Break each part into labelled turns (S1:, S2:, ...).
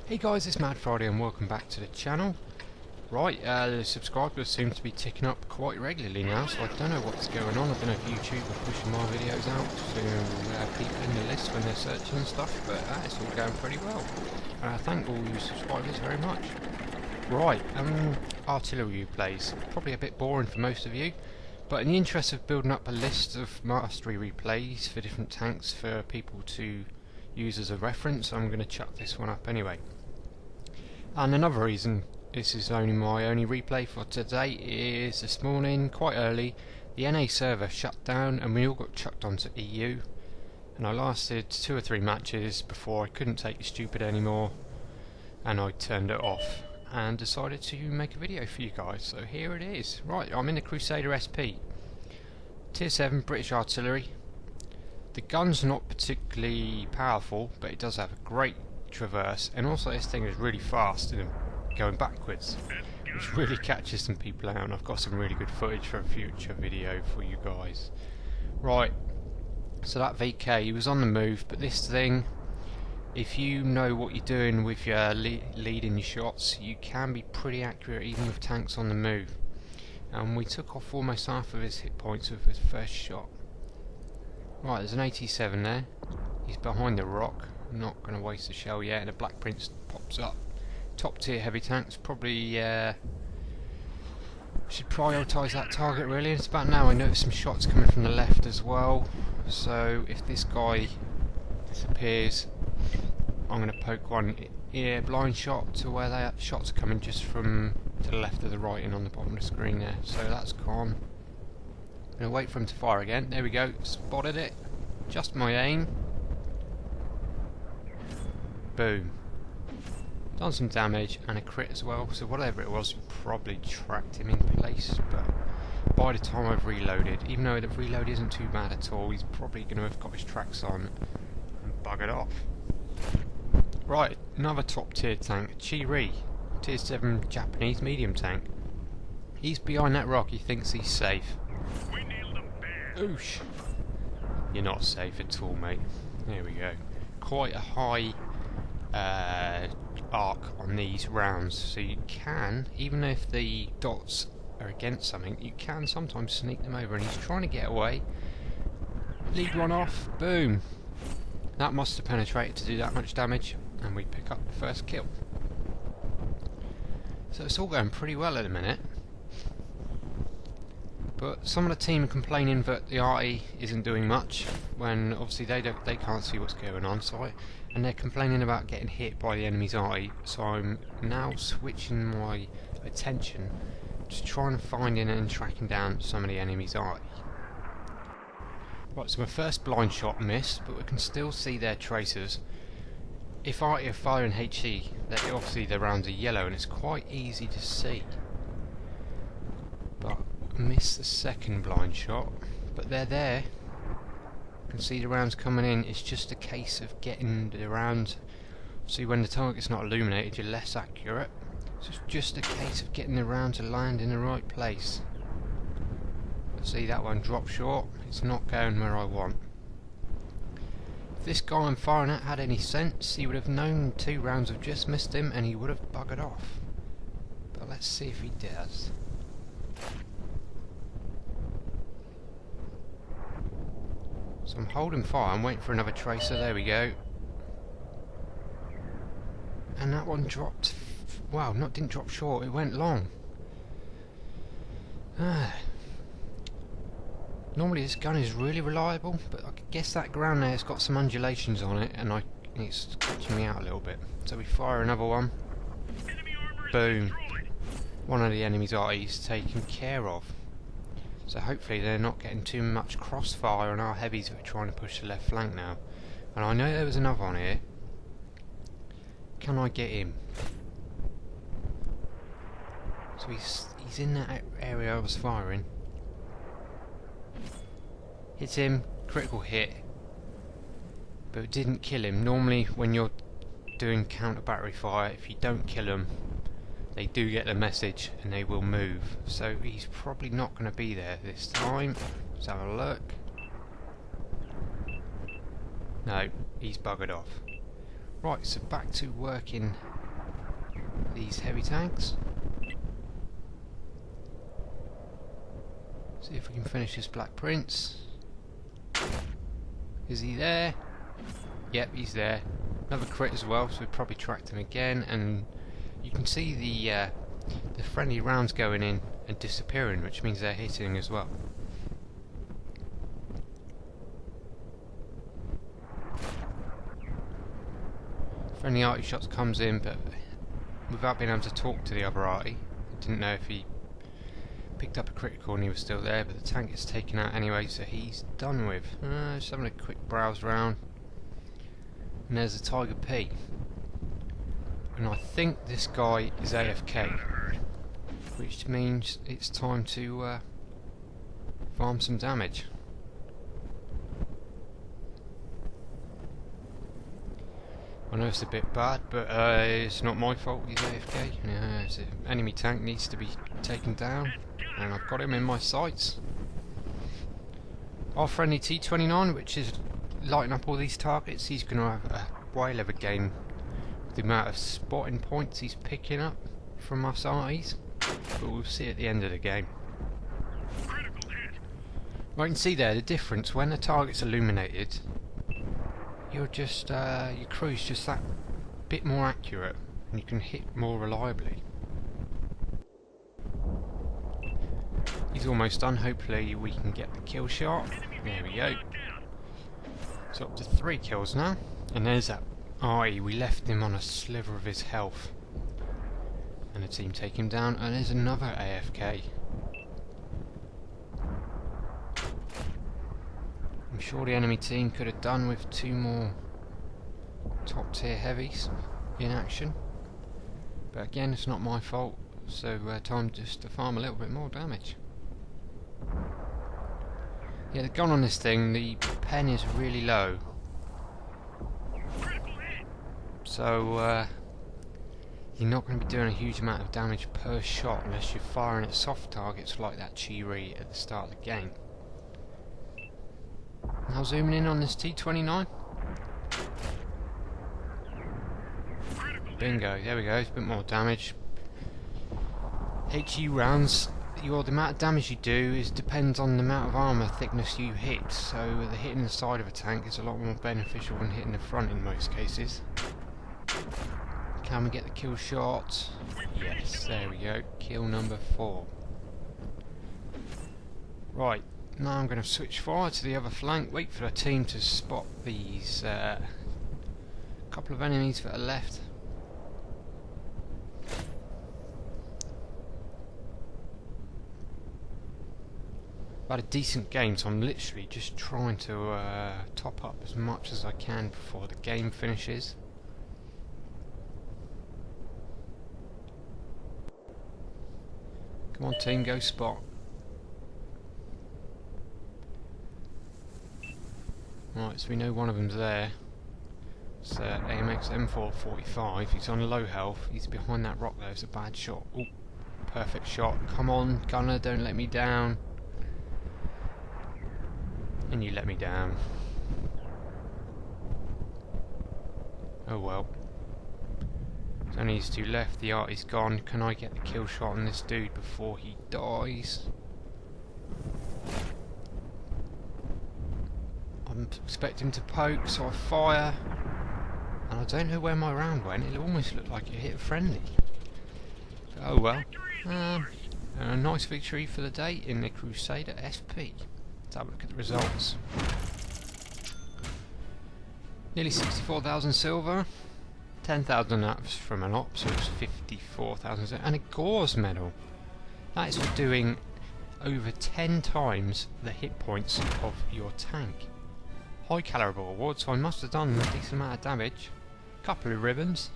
S1: Hey guys, it's Mad Friday and welcome back to the channel. Right, the subscribers seem to be ticking up quite regularly now, so I don't know what's going on. I don't know if YouTube are pushing my videos out to people in the list when they're searching and stuff, but it's all going pretty well. Thank all you subscribers very much. Right, artillery replays. Probably a bit boring for most of you, but in the interest of building up a list of mastery replays for different tanks for people to use as a reference, I'm going to chuck this one up anyway. And another reason this is only my only replay for today is this morning, quite early, the NA server shut down and we all got chucked onto EU, and I lasted 2 or 3 matches before I couldn't take it stupid anymore and I turned it off and decided to make a video for you guys. So here it is. Right, I'm in the Crusader SP, Tier 7 British artillery. The gun's not particularly powerful, but it does have a great traverse, and also this thing is really fast and going backwards, which really catches some people out, and I've got some really good footage for a future video for you guys. Right, so that VK, he was on the move, but this thing, if you know what you're doing with your leading your shots, you can be pretty accurate even with tanks on the move. And we took off almost half of his hit points with his first shot. Right, there's an 87 there. He's behind the rock. I'm not going to waste a shell yet, and a Black Prince pops up. Top tier heavy tanks, probably should prioritise that target really. It's about now I notice some shots coming from the left as well, so if this guy disappears, I'm going to poke one ear blind shot to where the shots are coming, just from to the left of the right and on the bottom of the screen there. So that's gone. I'm going to wait for him to fire again. There we go, spotted it. Just my aim. Boom. Done some damage and a crit as well, so whatever it was, probably tracked him in place, but by the time I've reloaded, even though the reload isn't too bad at all, he's probably going to have got his tracks on and buggered off. Right, another top tier tank, Chi-Ri, tier 7 Japanese medium tank. He's behind that rock, he thinks he's safe. Oosh. You're not safe at all, mate. There we go. Quite a high arc on these rounds, so you can, even if the dots are against something, you can sometimes sneak them over, and he's trying to get away. Lead one off, boom. That must have penetrated to do that much damage, and we pick up the first kill. So it's all going pretty well at the minute. But some of the team are complaining that the arty isn't doing much, when obviously they can't see what's going on, and they're complaining about getting hit by the enemy's arty. So I'm now switching my attention to trying to finding and tracking down some of the enemy's arty. Right, so my first blind shot missed, but we can still see their tracers. If arty are firing HE, obviously the rounds are yellow, and it's quite easy to see. But missed the second blind shot, but they're there. You can see the rounds coming in. It's just a case of getting the rounds. See, when the target's not illuminated, you're less accurate, so it's just a case of getting the round to land in the right place. See, that one dropped short. It's not going where I want. If this guy I'm firing at had any sense, he would have known 2 rounds have just missed him and he would have buggered off. But let's see if he does. So I'm holding fire, I'm waiting for another tracer, there we go. And that one dropped, wow, didn't drop short, it went long. Normally this gun is really reliable, but I guess that ground there has got some undulations on it, and it's catching me out a little bit. So we fire another one. Boom. One of the enemy's arties taken care of. So hopefully they're not getting too much crossfire on our heavies that are trying to push the left flank now. And I know there was another one here. Can I get him? So he's in that area I was firing. Hits him, critical hit. But it didn't kill him. Normally when you're doing counter battery fire, if you don't kill them, they do get the message and they will move, so he's probably not going to be there this time. Let's have a look. No, he's buggered off. Right, so back to working these heavy tanks. See if we can finish this Black Prince. Is he there? Yep, he's there. Another crit as well, so we probably tracked him again, and you can see the friendly rounds going in and disappearing, which means they're hitting as well. Friendly arty shots comes in, but without being able to talk to the other arty. I didn't know if he picked up a critical and he was still there, but the tank gets taken out anyway, so he's done with. Just having a quick browse round, and there's a Tiger P, and I think this guy is AFK, which means it's time to farm some damage. I know it's a bit bad, but it's not my fault he's AFK. So enemy tank needs to be taken down, and I've got him in my sights. Our friendly T-29, which is lighting up all these targets, he's going to have a whale of a game with the amount of spotting points he's picking up from us arties, but we'll see at the end of the game. Well, you can see there the difference when the target's illuminated. You're just your crew's just that bit more accurate, and you can hit more reliably. He's almost done. Hopefully we can get the kill shot. There we go. So up to 3 kills now, and there's that arty. We left him on a sliver of his health, and the team take him down. And there's another AFK. I'm sure the enemy team could have done with 2 more top tier heavies in action, but again it's not my fault, so time just to farm a little bit more damage. Yeah, the gun on this thing, the pen is really low, so you're not going to be doing a huge amount of damage per shot unless you're firing at soft targets like that Chiri at the start of the game. Now zooming in on this T-29. Bingo, there we go, it's a bit more damage. HE rounds, the amount of damage you do depends on the amount of armour thickness you hit, so the hitting the side of a tank is a lot more beneficial than hitting the front in most cases. Can we get the kill shot? Yes, there we go, kill number 4. Right. Now I'm going to switch forward to the other flank, wait for the team to spot these couple of enemies that are left. I've had a decent game, so I'm literally just trying to top up as much as I can before the game finishes. Come on team, go spot. Right, so we know one of them's there. It's AMX M445. He's on low health. He's behind that rock there. It's a bad shot. Oh, perfect shot. Come on, gunner, don't let me down. And you let me down. Oh well. There's only these 2 left. The arty's gone. Can I get the kill shot on this dude before he dies? I'm expecting him to poke, so I fire, and I don't know where my round went. It almost looked like it hit a friendly. Oh well. A nice victory for the day in the Crusader SP. Let's have a look at the results. Nearly 64,000 silver, 10,000 ups from an op, so it's 54,000, and a Gore's medal. That is for doing over 10 times the hit points of your tank. High caliber award, so I must have done a decent amount of damage. Couple of ribbons.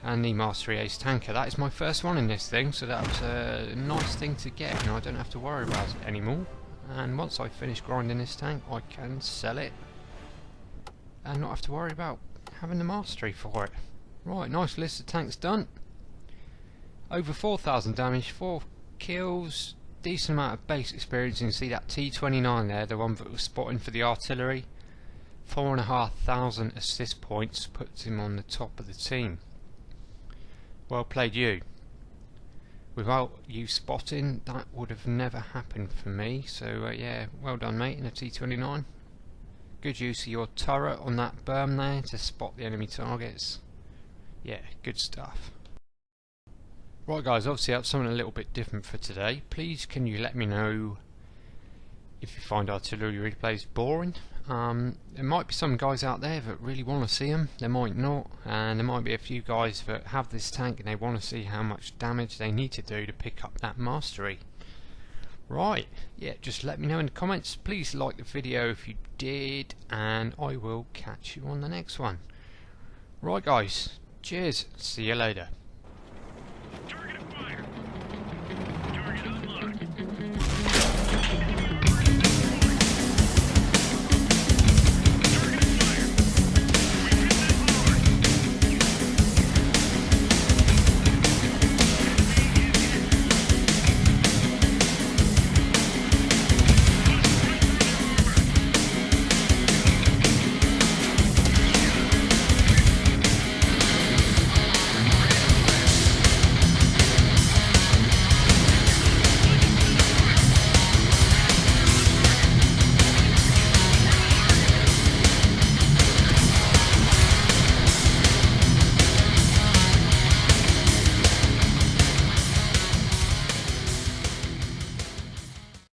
S1: And the Mastery Ace Tanker. That is my first one in this thing, so that was a nice thing to get, and I don't have to worry about it anymore. And once I finish grinding this tank, I can sell it and not have to worry about having the mastery for it. Right, nice list of tanks done. Over 4,000 damage, 4 kills, decent amount of base experience. You can see that T-29 there, the one that was spotting for the artillery. 4,500 assist points puts him on the top of the team. Well played you. Without you spotting, that would have never happened for me. So yeah, well done mate in a T29. Good use of your turret on that berm there to spot the enemy targets. Yeah, good stuff. Right guys, obviously I have something a little bit different for today. Please can you let me know if you find artillery replays boring. There might be some guys out there that really want to see them, there might not, and there might be a few guys that have this tank and they want to see how much damage they need to do to pick up that mastery. Right, yeah, just let me know in the comments. Please like the video if you did, and I will catch you on the next one. Right guys, cheers, see you later.